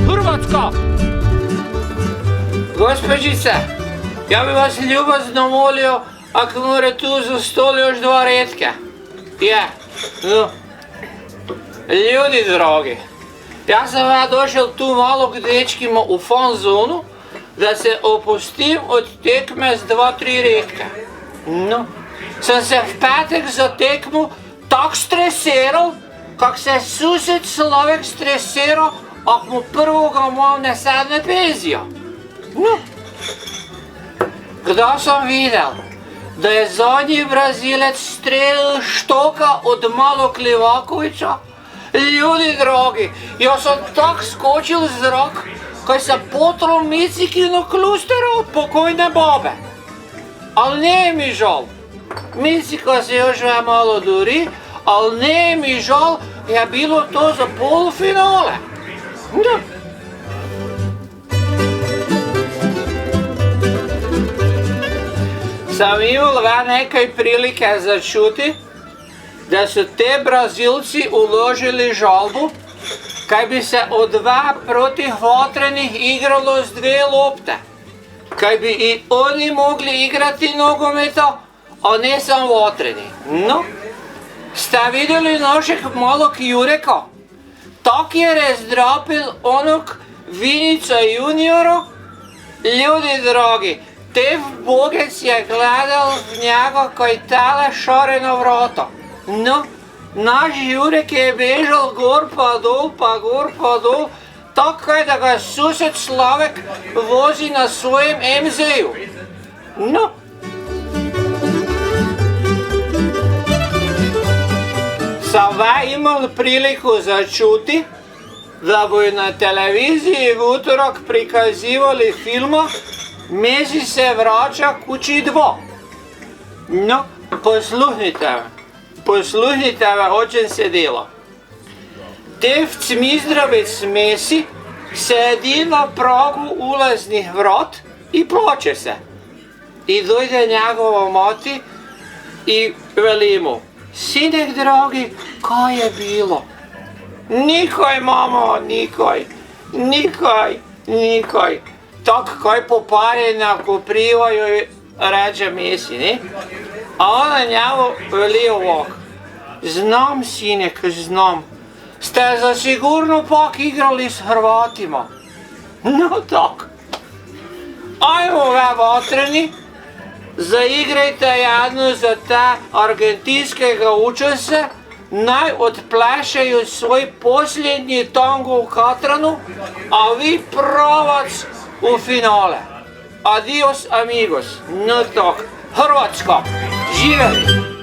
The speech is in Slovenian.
Hrvatska! Gospođice, ja bi vas ljubazno molio ako more tu za stol još 2 redke. No. Ljudi drogi, ja sam došel tu malo k dečkima u fan zonu da se opustim od tekme z 2-3 redke. No, sem se v petek za tekmu tak stresiral, kak se sused Slavek stresiral, ak mu prvoga mal ne sedne penzija. No, kdaj sem videl, da je zadnji Brazilec strelil štoka od Malog Livakovića? Ljudi drogi, jaz sem tak skočil v zrak, kaj se potrol Micikino klustera od pokojne babe. Ali ne mi žal, Micika se još malo duri, ali ne mi žal, je bilo to za polufinale. Da. Sam imel nekaj prilike začuti, da so te Brazilci uložili žalbu, kaj bi se od 2 proti Vatrenih igralo z 2 lopte. Kaj bi i oni mogli igrati nogometa, a ne sam Vatreni. No, ste vidjeli našeg malog Jureka? Tak je razdrapil onog Vinica juniora. Ljudi dragi, Tev Bogec je gledal v njega, kaj tele šare na vrata. No, naš Jurek je bežal gor pa dol, pa gor pa dol, tako da ga sused Slavek vozi na svojem MZ-ju. No. Sam imel priliku začuti, da bojo na televiziji v utorak prikazivali filma Messi se vrača kući 2. No, posluhnite me, o čem se dela. Tev cmizdravec Messi sedi na pragu ulaznih vrat i plače se. I dojde njegova mati i veli mu: sinek dragi, kaj je bilo? Nikaj, mama, nikaj. Tak kaj poparjenja koprivaju, reče Messi, ne? A ona njemu veli ovak: znam, sinek, znam. Ste zasigurno pak igrali s Hrvatima. No tak. Ajmo Vatreni, zaigrajte jedno za te argentinskega učence, naj odplešajo svoj posljednji tango v Katranu, a vi pravac v finale. Adios amigos. No tak. Hrvatska. Živeli.